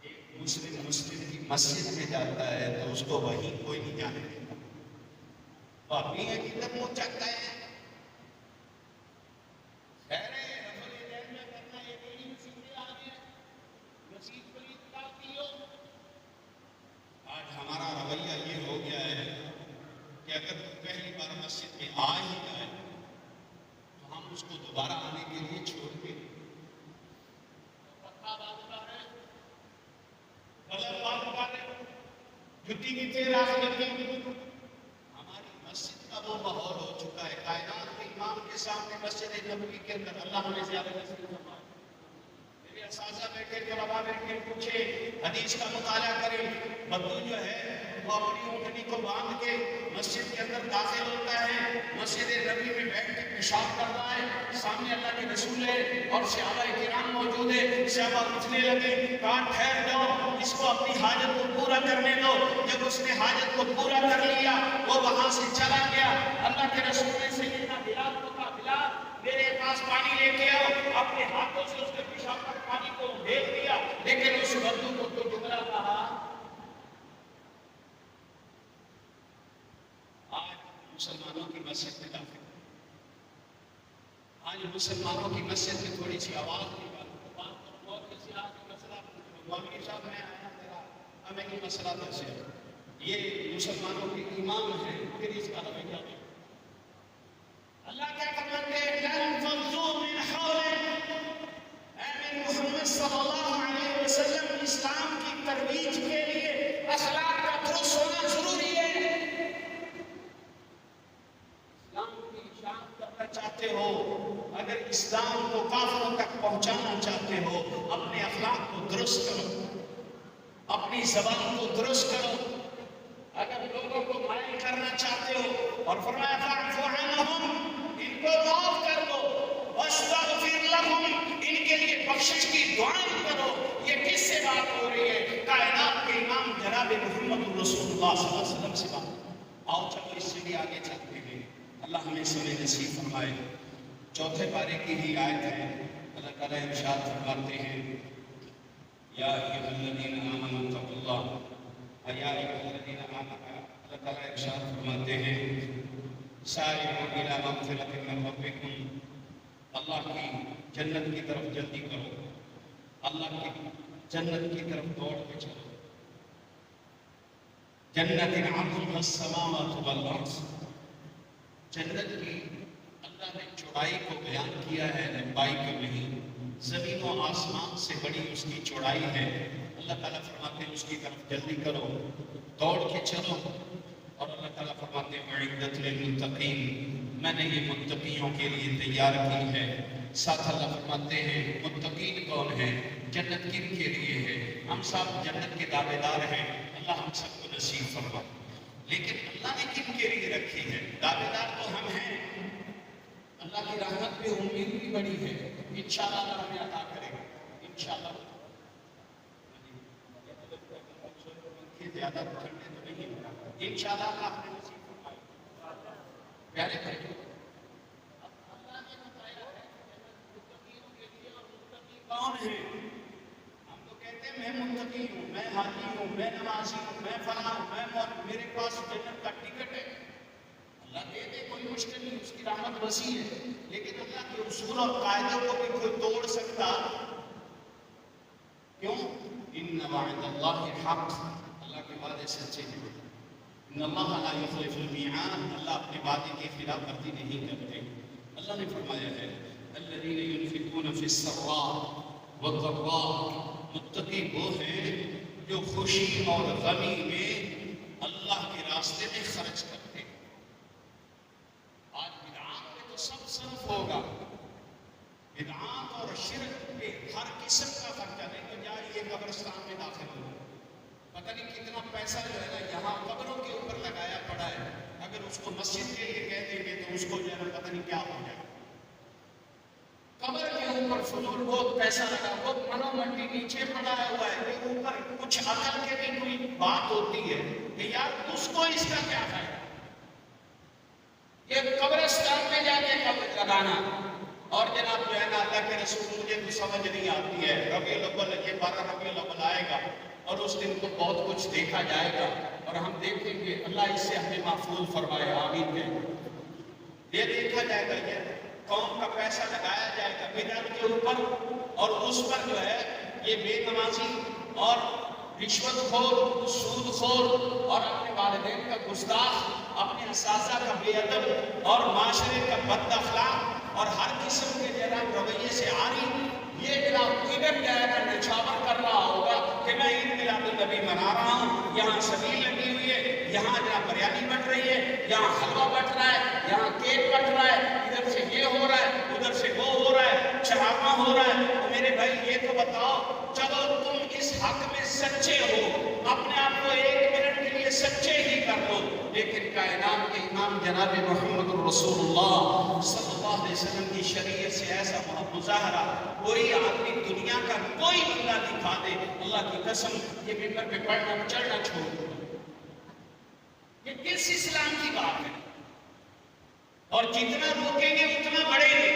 ایک مسلم کی مسجد میں جاتا ہے تو اس کو وہیں کوئی نہیں جانے دیتا. وہ اپنی ہے کدھر منہ چکتا ہے. خیر ہے رفل دین میں کرنا, یہ میری مسجد آ گئے مسجد کو اطلاعتی ہو. آج ہمارا رویہ یہ ہو گیا ہے کہ اگر پہلی بار مسجد میں آ ہی جائے تو ہم اس کو دوبارہ آنے کے لیے چھوڑ کے جھٹی کی تیر آ لگی. ہماری مسجد کا وہ ماحول ہو چکا ہے. کائنات کے امام کے سامنے مسجد نبوی کے اندر اللہ ہمیں زیادہ نصیب فرمائے. میرے اساتذہ بیٹھے طلباء بیٹھے پوچھے, حدیث کا مطالعہ کریں. بدو جو ہے وہ اپنی اونٹنی کو باندھ کے مسجد کے اندر داخل ہوتا ہے, مسجد نبی میں بیٹھ کے پیشاب کر رہا ہے, سامنے اللہ کے رسول ہے اور صحابہ کرام موجود ہے. صحابہ پوچھنے لگے, کہا ٹھہر جاؤ, اس کو اپنی حاجت کو پورا کرنے دو. جب اس نے حاجت کو پورا کر لیا وہ وہاں سے چلا گیا. اللہ کے رسول نے سیدنا بلال کو کہا, بلال میرے پاس پانی لے کے آؤ. اپنے ہاتھوں سے اس کے پیشاب پر پانی کو ڈھیر دیا, لیکن اس بدو کو تو جملہ کہا. آج مسلمانوں کی مسجد میں داخل, آج مسلمانوں کی مسجد میں تھوڑی سی آواز نکالو, بات کرو بہت کسی آج مسئلہ مولوی صاحب میں آیا تیرا ہمیں یہ مسئلہ کیسے ہے. یہ مسلمانوں کے امام ہیں, پھر اس کا رویہ نہیں. اللہ کیا فرماتے ہیں, لن فضوا من حولک, اے میرے محمد صلی اللہ علیہ وسلم, اسلام کی ترویج کے لیے اخلاق کا درست ہونا ضروری ہے. اسلام کی شان کرنا چاہتے ہو, اگر اسلام کو کافروں تک پہنچانا چاہتے ہو, اپنے اخلاق کو درست کرو, اپنی زبان کو درست کرو. اگر لوگوں کو مائل کرنا چاہتے ہو, اور فرمایا فاعف عنہم، ان کو معاف کر دو، واستغفر لہم، ان کے لیے بخشش کی دعائیں کرو۔ یہ کس سے بات ہو رہی ہے؟ کائنات کے امام جناب محمد رسول اللہ صلی اللہ علیہ وسلم سے بات۔ آؤ چلو اس سے بھی آگے چلتے ہیں، اللہ ہمیں سمجھ نصیب فرمائے۔ چوتھے پارے کی ہی آیت ہے، اللہ تعالیٰ ارشاد فرماتے ہیں یا ایھا الذین آمنوا اتقوا اللہ، یا ایھا الذین آمنوا، اللہ تعالیٰ ارشاد فرماتے ہیں سارعوا الی مغفرۃ من ربکم، اللہ کی جنت کی طرف جلدی کرو، اللہ کی جنت کی طرف دوڑ کے چلو۔ جنت عرضها السماوات والارض، جنت کی اللہ نے چوڑائی کو بیان کیا ہے، لمبائی کو نہیں۔ زمین و آسمان سے بڑی اس کی چوڑائی ہے۔ اللہ تعالیٰ فرماتے ہیں اس کی طرف جلدی کرو، دوڑ کے چلو۔ اور اللہ تعالیٰ فرماتے ہیں اعدت للمتقین، میں نے یہ متقیوں کے لیے تیار کی ہے۔ ساتھ اللہ فرماتے ہیں متقین کون ہیں؟ جنت کن کے لیے ہے؟ ہم سب جنت کے دعوے دار ہیں، اللہ ہم سب کو نصیب فرما۔ لیکن اللہ نے کن کے لیے رکھی ہے؟ دعوے دار تو ہم ہیں، اللہ کی رحمت پہ امید بھی بڑی ہے، انشاءاللہ اللہ ہمیں عطا کرے گا انشاءاللہ۔ زیادہ ٹھنڈے تو نہیں ہوگا انشاءاللہ، اللہ اپنے نصیب فرمائے۔ پیارے بھائی، اللہ نے بتایا ہے متقیوں کے لیے، اور متقی کون ہیں؟ ہم تو کہتے ہیں میں متقی ہوں، میں حاجی ہوں، میں نمازی ہوں، میں فلاں ہوں، میں میرے پاس جنت کا ٹکٹ ہے۔ اللہ دے دے، کوئی مشکل نہیں، اس کی رحمت وسیع ہے۔ لیکن اللہ کے اصول اور قاعدوں کو بھی کوئی توڑ سکتا کیوں؟ ان وعد اللہ حق، اللہ کے وعدے سچے ہیں۔ ان اللہ لا یخلف المیعاد، اللہ اپنے وعدے کی خلاف ورزی نہیں کرتے۔ اللہ نے فرمایا ہے الذین ينفقون فی السراء والضراء، متقی وہ ہیں جو خوشی اور غمی میں اللہ کے راستے میں خرچ کرتے۔ آج بدعات میں تو سب صرف ہوگا، بدعات اور شرک میں ہر قسم کا خرچہ، نہیں تو جائے یہ قبرستان میں داخل ہو، پتہ نہیں کتنا پیسہ جو ہے نا یہاں قبروں کے اوپر لگایا پڑا ہے، اگر اس کو مسجد کے لیے کہہ دیں گے تو اس کو جو ہے نا پتہ نہیں کیا ہو جائے۔ قبر کے اوپر فضول بہت پیسہ لگا، بہت منو منڈی نیچے پڑا ہوا ہے کہ اوپر کچھ عقل کے بھی کوئی بات ہوتی ہے کہ یار اس کو اس کا کیا فائدہ؟ یہ قبرستان میں جا کے قبر لگانا۔ اور جناب جو ہے نا اللہ کے رسول، مجھے تو سمجھ نہیں آتی ہے، ربیع الاول، یہ 12 ربیع الاول آئے گا اور اس دن کو بہت کچھ دیکھا جائے گا اور ہم دیکھیں گے، اللہ اس سے ہمیں محفوظ فرمائے، آمین کہیں۔ یہ دیکھا جائے گا، یہ قوم کا پیسہ لگایا جائے گا بدعت کے اوپر، اور اس پر جو ہے یہ بے نمازی اور رشوت خور، سود خور اور اپنے والدین کا گستاخ، اپنے اساتذہ کا بے ادب اور معاشرے کا بد اخلاق اور ہر قسم کے جناب رویے سے عاری، یہ جناب ادھر جائے نچھاور کر رہا ہوگا کہ میں عید میلاد النبی منا رہا ہوں، یہاں سبیل لگی ہوئی ہے، یہاں جناب بریانی بٹ رہی ہے، یہاں حلوہ بٹ رہا ہے، یہاں کیک بٹ رہا ہے، ادھر سے یہ ہو رہا ہے، ادھر سے وہ ہو رہا ہے، چراغاں ہو رہا ہے۔ تو میرے بھائی یہ تو بتاؤ، چلو تم اس حق میں سچے ہو، اپنے آپ کو ایک منٹ کے لیے سچے ہی کر دو، لیکن کائنات کے امام جناب محمد رسول اللہ صلی اللہ علیہ وسلم کی شریعت سے ایسا مظاہرہ کوئی آدمی دنیا کا کوئی بندہ دکھا دے، اللہ کی قسم یہ ممبر پہ پڑھنا چڑھنا چھوڑ دو۔ یہ کس اسلام کی بات ہے؟ اور جتنا روکیں گے اتنا بڑھیں گے۔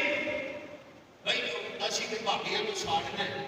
بھائی اسی کے بھابیاں کو ساڑھنا ہے،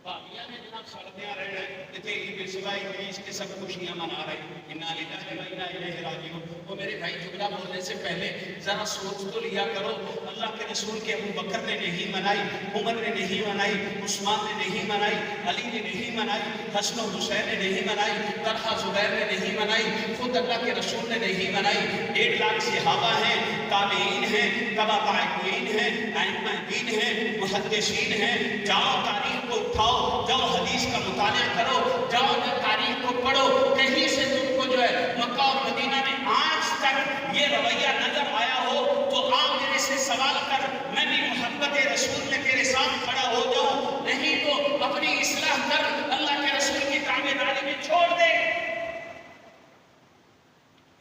بھابیاں نے جناب سڑدیاں رہنا ہے، اتنے عید سوائی انگلش کے سب خوشیاں منا رہے ہیں، انا للہ و انا الیہ راجعون۔ وہ میرے بھائی جملہ بولنے سے پہلے ذرا سوچ تو لیا کرو، اللہ کے رسول کے ابو بکر نے نہیں منائی، عمر نے نہیں منائی، عثمان نے نہیں منائی، علی نے نہیں منائی، حسن و حسین نے نہیں منائی، طلحہ زبیر نے نہیں منائی، خود اللہ کے رسول نے نہیں منائی۔ 1.5 لاکھ صحابہ ہیں، تابعین ہیں، تبع تابعین ہیں، ائمہ دین ہیں، محدثین ہیں۔ جاؤ تاریخ کو اٹھاؤ، جاؤ حدیث کا مطالعہ کرو، جاؤ تاریخ کو پڑھو، کہیں سے تم کو جو ہے مکہ اور مدینہ میں آج تک یہ رویہ نظر آیا ہو تو آپ میرے سے سوال کر، میں بھی محبت رسول میں تیرے ساتھ کھڑا ہو جاؤں، نہیں تو اپنی اصلاح کر، اللہ کے رسول کی تابعداری میں چھوڑ دے۔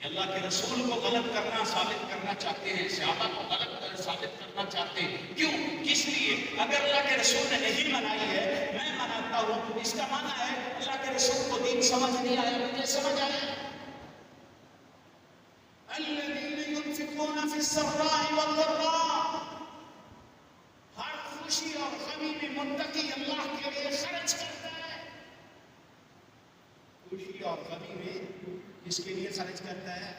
اللہ اللہ کے رسول کو غلط کرنا ثابت کرنا چاہتے ہیں، صحابہ کو غلط ثابت کرنا چاہتے ہیں. کیوں؟ کس لیے؟ اگر اللہ کے رسول نے نہیں منائی ہے، میں مناتا ہوں، اس کا معنی ہے اللہ کے رسول کو دین سمجھ نہیں آیا، مجھے سمجھ آیا. الذين ينفقون في السراء والضراء، ہر خوشی اور غمی میں متقی اللہ کے لیے خرچ کرتا ہے. خوشی اور غمی میں کس کے لیے خرچ کرتا ہے؟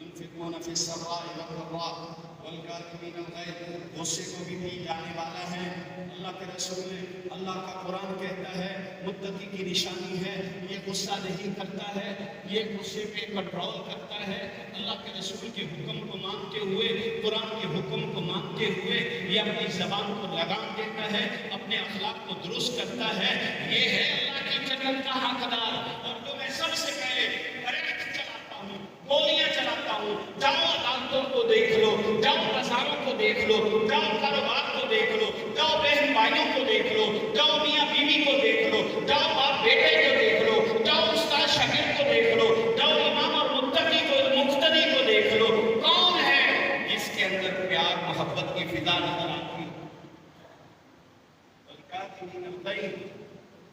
ينفقون في السراء والضراء والكاظمين الغيظ، غصے کو بھی پی جانے والا ہے. اللہ کے رسول نے، اللہ کا قرآن کہتا ہے متقی کی نشانی ہے یہ غصہ نہیں کرتا ہے، یہ غصے پہ کنٹرول کرتا ہے. اللہ کے رسول کے حکم کو مانتے ہوئے، قرآن کے حکم کو مانتے ہوئے یہ اپنی زبان کو لگام دیتا ہے، اپنے اخلاق کو درست کرتا ہے. یہ ہے اللہ کی جنت کا حقدار. اور جو میں سب سے پہلے گولیاں چلاتا ہوں، جاؤ عدالتوں کو دیکھ لو، جاؤ بازاروں کو دیکھ لو، جاؤ کاروبار کو دیکھ لو، جاؤ بہن بھائیوں کو دیکھ لو، جاؤ میاں بیوی کو دیکھ لو، جاؤ باپ بیٹے کو دیکھ لو، جاؤ استاد شاگرد کو دیکھ لو، جاؤ امام اور مقتدی کو دیکھ لو. کون ہے جس کے اندر پیار محبت کی فضا نظر آتی؟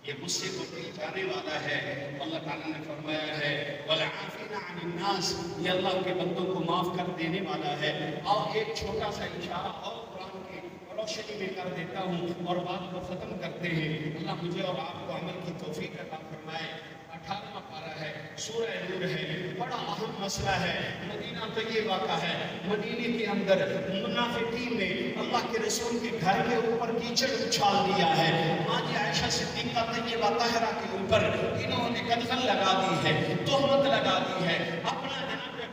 یہ غصے کو پی جانے والا ہے. اللہ تعالیٰ نے فرمایا ہے وَالْعَافِينَ عَنِ النَّاسِ، یہ اللہ کے بندوں کو معاف کر دینے والا ہے. اور ایک چھوٹا سا اشارہ اور قرآن کی روشنی میں کر دیتا ہوں اور بات کو ختم کرتے ہیں. اللہ مجھے اور آپ کو عمل کی توفیق عطا فرمائے. 18واں پارہ ہے، سورہ نور ہے. بڑا اہم مسئلہ ہے. مدینہ طیبہ کا ہے. مدینے کے اندر منافقین نے اللہ کے رسول کے گھر کے اوپر کیچڑ اچھال دیا ہے. ماں جی عائشہ صدیقہ طیبہ طاہرہ کے اوپر انہوں نے قدغن لگا دی ہے، تہمت لگا دی ہے، اپنا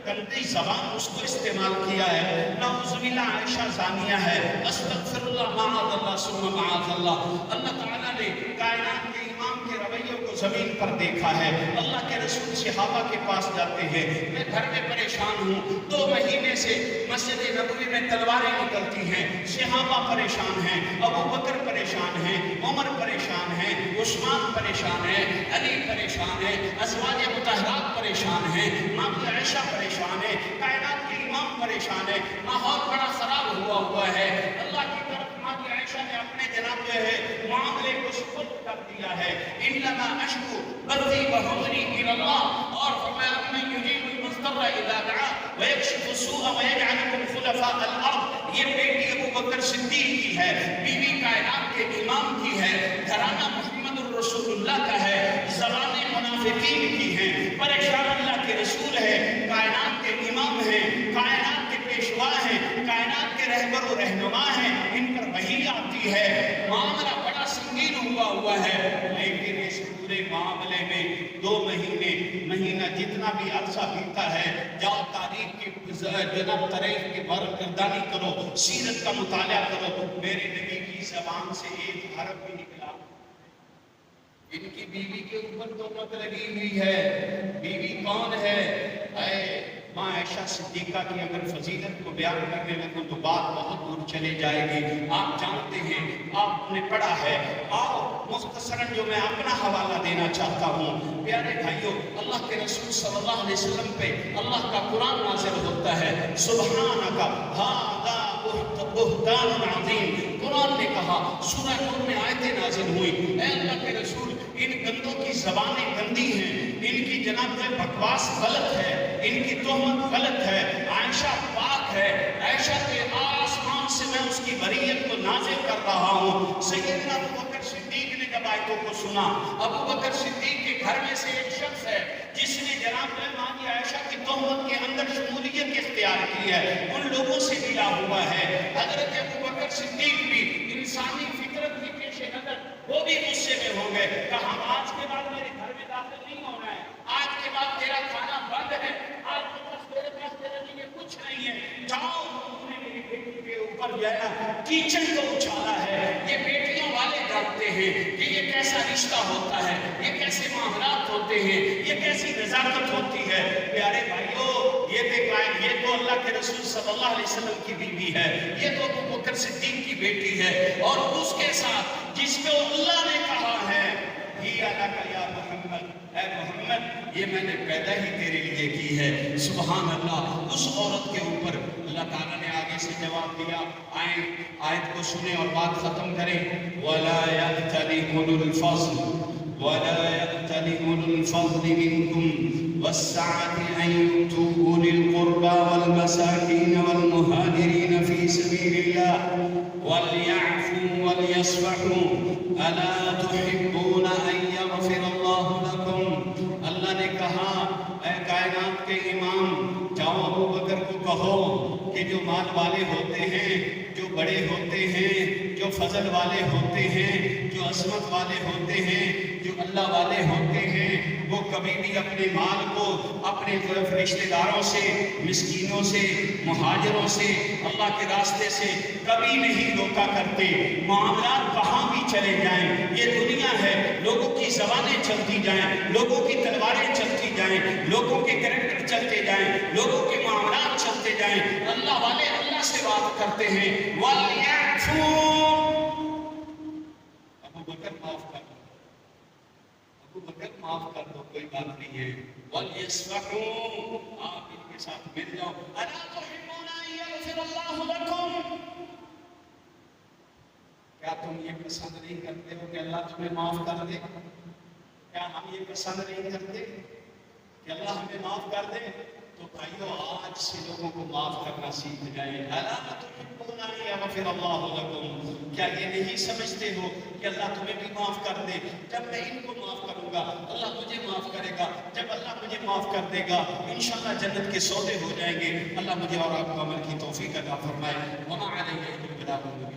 گندی زبان اس کو استعمال کیا ہے. نعوذ باللہ عائشہ زانیہ ہے. استغفر اللہ معاذ اللہ ثم معاذ اللہ. اللہ تعالیٰ نے کائنات کے امام کے رویوں کو زمین پر دیکھا ہے. اللہ کے رسول صحابہ کے پاس جاتے ہیں، میں گھر میں پریشان ہوں، 2 مہینے سے مسجد نبوی میں تلواریں نکلتی ہیں، صحابہ پریشان ہیں، ابو بکر پریشان ہیں، عمر پریشان ہیں، عثمان پریشان ہیں، علی پریشان ہیں، ازواج مطہرات پریشان ہیں، ماں عائشہ پریشان ہے، کائنات کے امام پریشان ہے. ماحول بڑا خراب ہوا ہے. اللہ کی طرف ماں عائشہ نے اپنے جناب جو ہے معاملے کو سپرد کر دیا ہے. انما اشکو بثی وحزنی الی اللہ، اور فرمایا من یجیب المضطر اذا دعا ویکشف السوء ویجعلکم خلفاء الارض. یہ بیٹی ابو بکر صدیق کی ہے، بیوی کائنات کے امام کی ہے، گھرانہ محمد الرسول اللہ کا ہے، زبانیں منافقین کی ہیں. پریشان اللہ کے رسول ہے، کائنات کے امام ہیں، کائنات کے پیشوا ہیں، کائنات کے رہبر و رہنما ہیں، ان پر وحی آتی ہے. معاملہ بڑا سنگین ہوا ہے. لیکن اس پورے معاملے میں 2 مہینہ جتنا بھی عرصہ بیتا ہے، جاؤ تاریخ کی جناب تاریخ کی بارگردانی کرو، سیرت کا مطالعہ کرو. میرے نبی کی زبان سے ایک حرف بھی نکلا. ان کی بیوی کے اوپر تہمت لگی ہوئی ہے. بیوی کون ہے؟ اے ماں عائشہ صدیقہ کی اگر فضیلت کو بیان کرنے لگوں تو بات بہت دور چلے جائے گی. آپ جانتے ہیں، آپ نے پڑھا ہے. آؤ مختصراً جو میں اپنا حوالہ دینا چاہتا ہوں. پیارے بھائیوں، اللہ کے رسول صلی اللہ علیہ وسلم پہ اللہ کا قرآن نازل ہوتا ہے. سبحانک ھذا بہتان عظیم. قرآن نے کہا، سورہ نور میں آیتیں نازل ہوئی. اے اللہ کے رسول، ان گندوں کی زبانیں گندی ہیں، ان کی جناب میں بکواس غلط ہے، ان کی تہمت غلط ہے. عائشہ پاک ہے. عائشہ کے آسمان سے میں اس کی بریت کو نازل کر رہا ہوں. سیدنا ابو بکر صدیق نے جب آیتوں کو سنا، ابو بکر صدیق کے گھر میں سے ایک شخص ہے جس نے جناب ماں عائشہ کی تہمت کے اندر شمولیت اختیار کی ہے، ان لوگوں سے ملا ہوا ہے. حضرت ابو بکر صدیق بھی انسانی فطرت کی پیش نظر وہ بھی غصے میں ہو گئے. کہا آج کے بعد میرے گھر میں داخل نہیں ہونا ہے، آج کے بعد تیرا کھانا بند ہے، آج کے پاس میرے پاس تیرے لیے کچھ نہیں ہے. جاؤ، تم نے میری بیٹی کے اوپر جو ہے نا کیچڑ کو اچھالا ہے. یہ بیٹیوں والے جانتے ہیں کہ یہ کیسا رشتہ ہوتا ہے، یہ کیسے معاملات ہوتے ہیں، یہ کیسی نزاکت ہوتی ہے. پیارے بھائیوں، یہ تو اللہ کے رسول صلی اللہ علیہ وسلم کی بیوی ہے، یہ تو ابو بکر صدیق کی بیٹی ہے، اور اس کے ساتھ جس کو اللہ نے کہا ہے ہی لک یا محمد، اے محمد یہ میں نے پیدا ہی تیرے لیے کی ہے۔ سبحان اللہ۔ اس عورت کے اوپر اللہ تعالیٰ نے آگے سے جواب دیا، آیت کو سنیں اور بات ختم کریں۔ وَلَا يَأْتَلِ أُولُو الْفَضْلِ مِنْكُمْ وَالسَّعَةِ أَنْ يُؤْتُوا أُولِي الْقُرْبَى وَالْمَسَاكِينَ وَالْمُهَاجِرِينَ فِي سَبِيلِ اللَّهِ وَلْيَعْفُوا وَلْيَصْفَحُوا أَلَا تُحِبُّونَ أَنْ يَغْفِرَ اللَّهُ لَكُمْ۔ اللہ نے کہا اے کائنات کے امام، جاؤ ابو بکر کو کہو کہ جو مال والے ہوتے ہیں، جو بڑے ہوتے ہیں، جو فضل والے ہوتے ہیں، جو عظمت والے ہوتے ہیں، جو اللہ والے ہوتے ہیں، وہ کبھی بھی اپنے مال کو اپنے رشتہ داروں سے، مسکینوں سے، مہاجروں سے، اللہ کے راستے سے کبھی نہیں روکا کرتے۔ معاملات کہاں بھی چلے جائیں، یہ دنیا ہے، لوگوں کی زبانیں چلتی جائیں، لوگوں کی تلواریں چلتی جائیں، لوگوں کے کریکٹر چلتے جائیں، لوگوں کے معاملات چلتے جائیں، اللہ والے اللہ سے بات کرتے ہیں۔ وَلْيَعْفُوا، ابو بکر معاف کر دو، ابو بکر معاف کر دو، کوئی بات نہیں ہے۔ وَلْيَصْفَحُوا، آپ ان کے ساتھ مل جاؤ۔ أَلَا تُحِبُّونَ أَن يَغْفِرَ اللَّهُ لَكُمْ، کیا تم یہ پسند نہیں کرتے ہو کہ اللہ تمہیں معاف کر دے؟ کیا ہم یہ پسند نہیں کرتے کہ اللہ ہمیں معاف کر دے؟ تو بھائیو آج سے لوگوں کو معاف کرنا سیکھ جائیں۔ أَلَا تُحِبُّونَ أَن يَغْفِرَ اللَّهُ لَكُمْ، کیا یہ نہیں سمجھتے ہو کہ اللہ تمہیں بھی معاف کر دے؟ جب میں ان کو معاف کروں گا اللہ مجھے معاف کرے گا، جب اللہ مجھے معاف کر دے گا انشاءاللہ جنت کے سودے ہو جائیں گے۔ اللہ مجھے اور آپ کو عمل کی توفیق عطا فرمائے۔ وَمَا عَلَيْنَا إِلَّا الْبَلَاغُ الْمُبِينُ۔